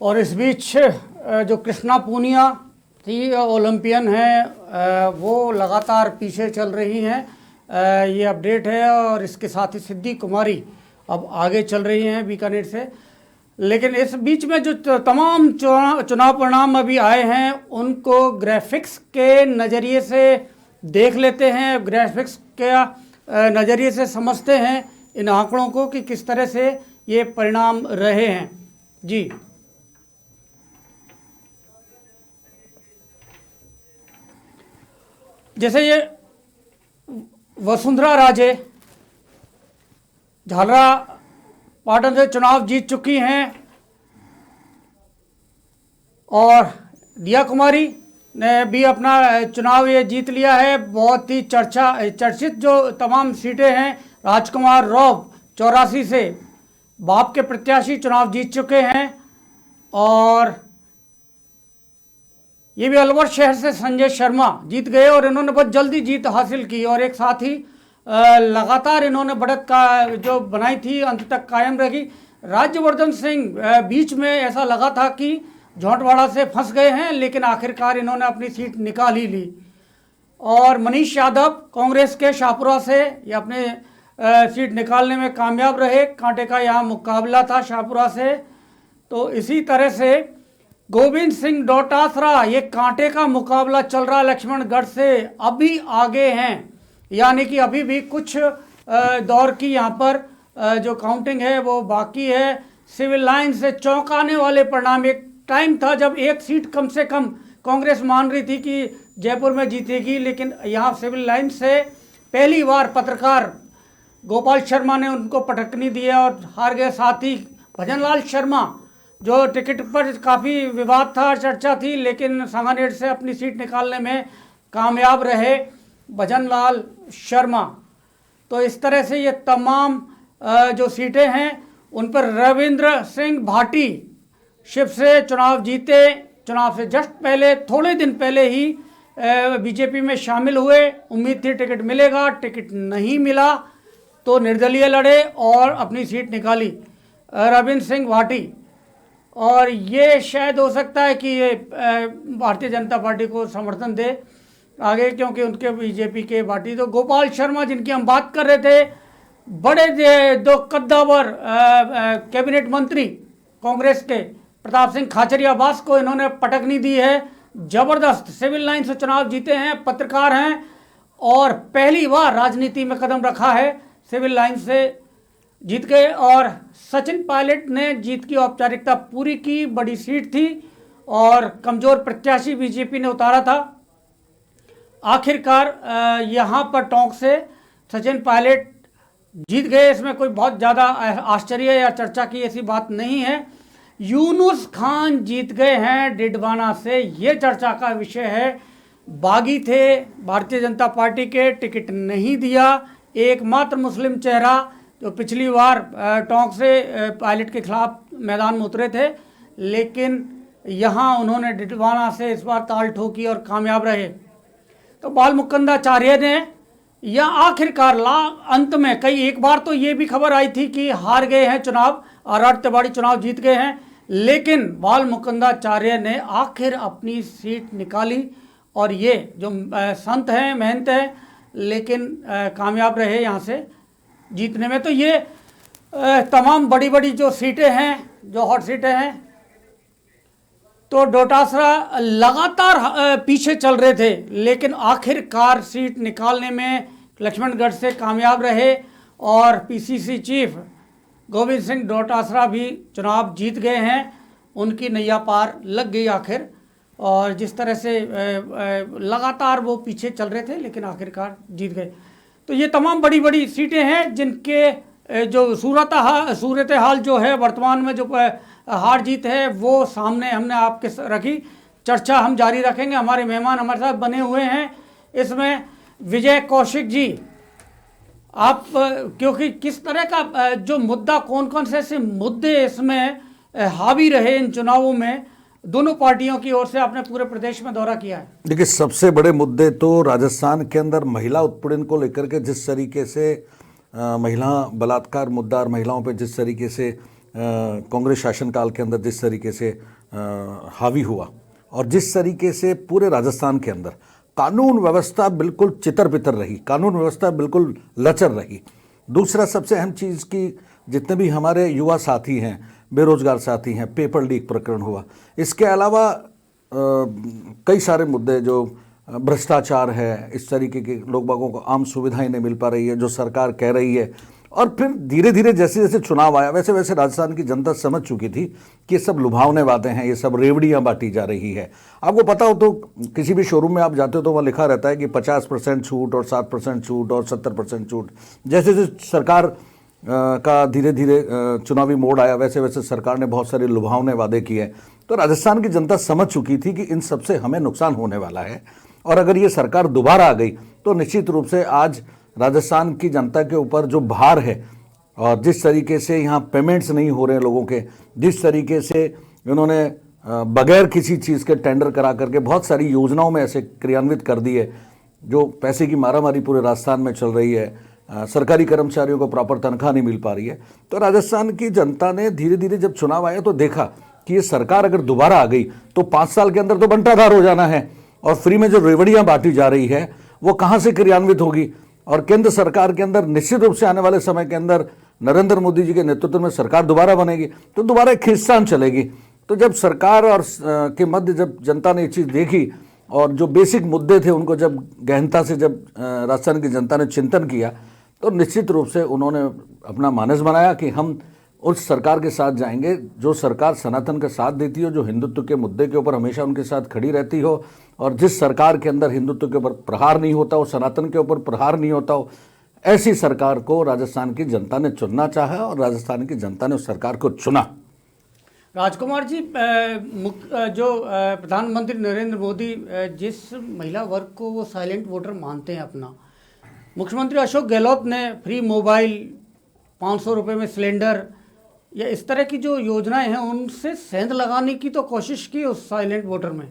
और इस बीच जो कृष्णा पूनिया थी, ओलंपियन है, वो लगातार पीछे चल रही हैं, ये अपडेट है। और इसके साथ ही सिद्धि कुमारी अब आगे चल रही हैं बीकानेर से। लेकिन इस बीच में जो तमाम चुनाव परिणाम अभी आए हैं उनको ग्राफिक्स के नज़रिए से देख लेते हैं, ग्राफिक्स के नज़रिए से समझते हैं इन आंकड़ों को कि किस तरह से ये परिणाम रहे हैं। जी जैसे ये वसुंधरा राजे झालरा पाटन से चुनाव जीत चुकी हैं और दिया कुमारी ने भी अपना चुनाव ये जीत लिया है। बहुत ही चर्चित जो तमाम सीटें हैं, राजकुमार राव 84 से बाप के प्रत्याशी चुनाव जीत चुके हैं और ये भी अलवर शहर से संजय शर्मा जीत गए और इन्होंने बहुत जल्दी जीत हासिल की और एक साथ ही लगातार इन्होंने बढ़त का जो बनाई थी अंत तक कायम रखी। राज्यवर्धन सिंह बीच में ऐसा लगा था कि झोंटवाड़ा से फंस गए हैं, लेकिन आखिरकार इन्होंने अपनी सीट निकाल ही ली। और मनीष यादव कांग्रेस के शाहपुरा से ये अपने सीट निकालने में कामयाब रहे। कांटे का यहाँ मुकाबला था शाहपुरा से। तो इसी तरह से गोविंद सिंह डोटासरा, ये कांटे का मुकाबला चल रहा लक्ष्मणगढ़ से, अभी आगे हैं, यानी कि अभी भी कुछ दौर की यहाँ पर जो काउंटिंग है वो बाकी है। सिविल लाइन से चौंकाने वाले परिणाम, एक टाइम था जब एक सीट कम से कम कांग्रेस मान रही थी कि जयपुर में जीतेगी, लेकिन यहाँ सिविल लाइन से पहली बार पत्रकार गोपाल शर्मा ने उनको पटकनी दी और हार गए। साथ ही भजनलाल शर्मा जो टिकट पर काफ़ी विवाद था, चर्चा थी, लेकिन सांगानेर से अपनी सीट निकालने में कामयाब रहे भजनलाल शर्मा। तो इस तरह से ये तमाम जो सीटें हैं उन पर रविंद्र सिंह भाटी शिव से चुनाव जीते। चुनाव से जस्ट पहले, थोड़े दिन पहले ही बीजेपी में शामिल हुए। उम्मीद थी टिकट मिलेगा, टिकट नहीं मिला तो निर्दलीय लड़े और अपनी सीट निकाली रविंद्र सिंह भाटी। और ये शायद हो सकता है कि ये भारतीय जनता पार्टी को समर्थन दे आगे, क्योंकि उनके बीजेपी के पार्टी। तो गोपाल शर्मा जिनकी हम बात कर रहे थे, बड़े दो कद्दावर कैबिनेट मंत्री कांग्रेस के प्रताप सिंह खाचरियावास को इन्होंने पटकनी दी है जबरदस्त सिविल लाइन से चुनाव जीते हैं, पत्रकार हैं और पहली बार राजनीति में कदम रखा है, सिविल लाइन से जीत गए। और सचिन पायलट ने जीत की औपचारिकता पूरी की, बड़ी सीट थी और कमजोर प्रत्याशी बीजेपी ने उतारा था। आखिरकार यहाँ पर टोंक से सचिन पायलट जीत गए, इसमें कोई बहुत ज़्यादा आश्चर्य या चर्चा की ऐसी बात नहीं है। यूनुस खान जीत गए हैं डिडवाना से, ये चर्चा का विषय है। बागी थे, भारतीय जनता पार्टी के टिकट नहीं दिया, एकमात्र मुस्लिम चेहरा जो पिछली बार टोंक से पायलट के खिलाफ मैदान में उतरे थे, लेकिन यहाँ उन्होंने डिडवाना से इस बार ताल ठोकी और कामयाब रहे। तो बाल मुकुंदाचार्य ने या आखिरकार अंत में एक बार तो ये भी खबर आई थी कि हार गए हैं चुनाव, आर तिवारी चुनाव जीत गए हैं, लेकिन बाल मुकुंदाचार्य ने आखिर अपनी सीट निकाली और ये जो संत हैं, महंत हैं, लेकिन कामयाब रहे यहाँ से जीतने में। तो ये तमाम बड़ी बड़ी जो सीटें हैं, जो हॉट सीटें हैं, तो डोटासरा लगातार पीछे चल रहे थे, लेकिन आखिरकार सीट निकालने में लक्ष्मणगढ़ से कामयाब रहे और पीसीसी चीफ गोविंद सिंह डोटासरा भी चुनाव जीत गए हैं। उनकी नैया पार लग गई आखिर, और जिस तरह से लगातार वो पीछे चल रहे थे लेकिन आखिरकार जीत गए। तो ये तमाम बड़ी बड़ी सीटें हैं जिनके जो सूरत हाल जो है वर्तमान में, जो हार जीत है, वो सामने हमने आपके रखी। चर्चा हम जारी रखेंगे। हमारे मेहमान हमारे साथ बने हुए हैं इसमें विजय कौशिक जी, आप क्योंकि किस तरह का जो मुद्दा, कौन कौन से ऐसे मुद्दे इसमें हावी रहे इन चुनावों में, दोनों पार्टियों की ओर से आपने पूरे प्रदेश में दौरा किया है। देखिए, सबसे बड़े मुद्दे तो राजस्थान के अंदर महिला उत्पीड़न को लेकर के जिस तरीके से महिला बलात्कार मुद्दा और महिलाओं पे जिस तरीके से कांग्रेस शासनकाल के अंदर जिस तरीके से हावी हुआ, और जिस तरीके से पूरे राजस्थान के अंदर कानून व्यवस्था बिल्कुल चितर बितर रही, कानून व्यवस्था बिल्कुल लचर रही। दूसरा सबसे अहम चीज़ कि जितने भी हमारे युवा साथी हैं, बेरोजगार साथी हैं, पेपर लीक प्रकरण हुआ, इसके अलावा कई सारे मुद्दे जो भ्रष्टाचार है, इस तरीके के लोग बागों को आम सुविधाएं नहीं मिल पा रही है जो सरकार कह रही है। और फिर धीरे धीरे जैसे जैसे चुनाव आया वैसे वैसे राजस्थान की जनता समझ चुकी थी कि ये सब लुभावने बातें हैं, ये सब रेवड़ियाँ बांटी जा रही है। आपको पता हो तो किसी भी शोरूम में आप जाते हो तो वहाँ लिखा रहता है कि 50% छूट और 7% छूट और 70% छूट। जैसे जैसे सरकार का धीरे धीरे चुनावी मोड़ आया वैसे वैसे सरकार ने बहुत सारे लुभावने वादे किए। तो राजस्थान की जनता समझ चुकी थी कि इन सबसे हमें नुकसान होने वाला है, और अगर ये सरकार दोबारा आ गई तो निश्चित रूप से आज राजस्थान की जनता के ऊपर जो भार है, और जिस तरीके से यहाँ पेमेंट्स नहीं हो रहे हैं लोगों के, जिस तरीके से इन्होंने बगैर किसी चीज़ के टेंडर करा करके बहुत सारी योजनाओं में ऐसे क्रियान्वित कर दी है, जो पैसे की मारामारी पूरे राजस्थान में चल रही है, सरकारी कर्मचारियों को प्रॉपर तनख्वाह नहीं मिल पा रही है। तो राजस्थान की जनता ने धीरे धीरे जब चुनाव आया तो देखा कि ये सरकार अगर दोबारा आ गई तो 5 साल के अंदर तो बंटाधार हो जाना है, और फ्री में जो रेवड़ियाँ बांटी जा रही है वो कहाँ से क्रियान्वित होगी। और केंद्र सरकार के अंदर निश्चित रूप से आने वाले समय के अंदर नरेंद्र मोदी जी के नेतृत्व में सरकार दोबारा बनेगी तो दोबारा एक खींचतान चलेगी। तो जब सरकार और के मध्य जब जनता ने ये चीज़ देखी और जो बेसिक मुद्दे थे उनको जब गहनता से जब राजस्थान की जनता ने चिंतन किया, तो निश्चित रूप से उन्होंने अपना मानस बनाया कि हम उस सरकार के साथ जाएंगे जो सरकार सनातन का साथ देती हो, जो हिंदुत्व के मुद्दे के ऊपर हमेशा उनके साथ खड़ी रहती हो, और जिस सरकार के अंदर हिंदुत्व के ऊपर प्रहार नहीं होता हो, सनातन के ऊपर प्रहार नहीं होता हो, ऐसी सरकार को राजस्थान की जनता ने चुनना चाहा और राजस्थान की जनता ने उस सरकार को चुना। राजकुमार जी, जो प्रधानमंत्री नरेंद्र मोदी जिस महिला वर्ग को वो साइलेंट वोटर मानते हैं अपना, मुख्यमंत्री अशोक गहलोत ने फ्री मोबाइल, 500 रुपये में सिलेंडर या इस तरह की जो योजनाएं हैं उनसे सेंध लगाने की तो कोशिश की उस साइलेंट वोटर में,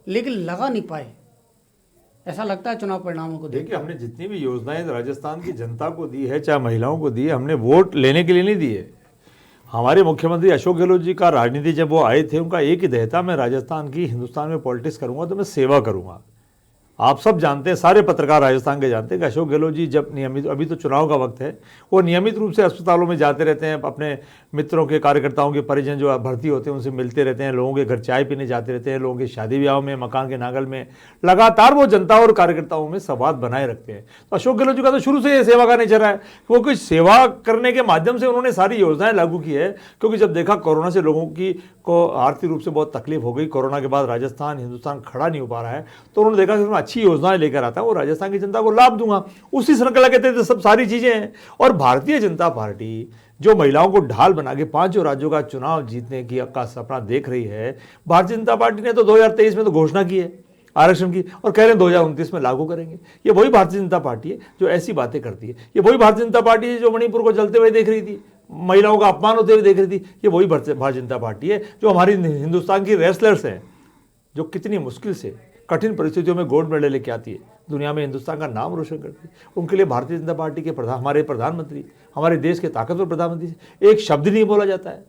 लेकिन लगा नहीं पाए, ऐसा लगता है चुनाव परिणामों को देखिए। हमने जितनी भी योजनाएं राजस्थान की जनता को दी है, चाहे महिलाओं को दी है, हमने वोट लेने के लिए नहीं दी है। हमारे मुख्यमंत्री अशोक गहलोत जी का राजनीति जब वो आए थे, उनका एक ही ध्येय था, मैं राजस्थान की हिंदुस्तान में पॉलिटिक्स करूंगा तो मैं सेवा करूंगा। आप सब जानते हैं, सारे पत्रकार राजस्थान के जानते हैं कि अशोक गहलोत जी जब नियमित, अभी तो चुनाव का वक्त है, वो नियमित रूप से अस्पतालों में जाते रहते हैं, अपने मित्रों के, कार्यकर्ताओं के परिजन जो भर्ती होते हैं उनसे मिलते रहते हैं, लोगों के घर चाय पीने जाते रहते हैं, लोगों के शादी ब्याह में, मकान के नागल में, लगातार वो जनता और कार्यकर्ताओं में संवाद बनाए रखते हैं। तो अशोक गहलोत जी का तो शुरू से ये सेवा का नेचर है, वो कुछ सेवा करने के माध्यम से उन्होंने सारी योजनाएं लागू की है। क्योंकि जब देखा कोरोना से लोगों की को आर्थिक रूप से बहुत तकलीफ हो गई, कोरोना के बाद राजस्थान, हिंदुस्तान खड़ा नहीं हो पा रहा है, तो उन्होंने देखा कि मैं अच्छी योजनाएं लेकर आता हूं और राजस्थान की जनता को लाभ दूंगा। उसी श्रृंखला के तहत सब सारी चीजें हैं। और भारतीय जनता पार्टी जो महिलाओं को ढाल बना के 5 राज्यों का चुनाव जीतने की का सपना देख रही है, भारतीय जनता पार्टी ने तो 2023 में तो घोषणा की है आरक्षण की, और कह रहे हैं 2029 में लागू करेंगे। ये वही भारतीय जनता पार्टी है जो ऐसी बातें करती है। ये वही भारतीय जनता पार्टी है जो मणिपुर को जलते हुए देख रही थी, महिलाओं का अपमान होते हुए देख रही थी। ये वही भारतीय जनता पार्टी है जो हमारी हिंदुस्तान की रेसलर्स हैं, जो कितनी मुश्किल से कठिन परिस्थितियों में गोल्ड मेडल लेके आती है, दुनिया में हिंदुस्तान का नाम रोशन करती है। उनके लिए भारतीय जनता पार्टी के हमारे प्रधानमंत्री, हमारे देश के ताकतवर प्रधानमंत्री से एक शब्द नहीं बोला जाता है।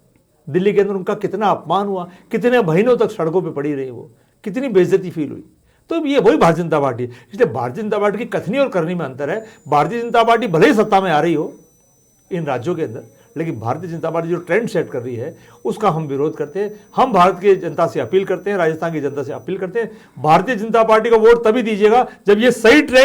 दिल्ली के अंदर उनका कितना अपमान हुआ, कितने महीनों तक सड़कों पर पड़ी रही, वो कितनी बेइज्जती फील हुई। तो ये वही भारतीय जनता पार्टी है। इसलिए भारतीय जनता पार्टी की कथनी और करनी में अंतर है। भारतीय जनता पार्टी भले ही सत्ता में आ रही हो इन राज्यों के अंदर, लेकिन भारतीय जनता पार्टी जो ट्रेंड सेट कर रही है उसका हम विरोध करते हैं। हम भारत की जनता से अपील करते हैं, राजस्थान की जनता से अपील करते हैं, भारतीय जनता पार्टी का वोट तभी दीजिएगा जब ये सही ट्रेंड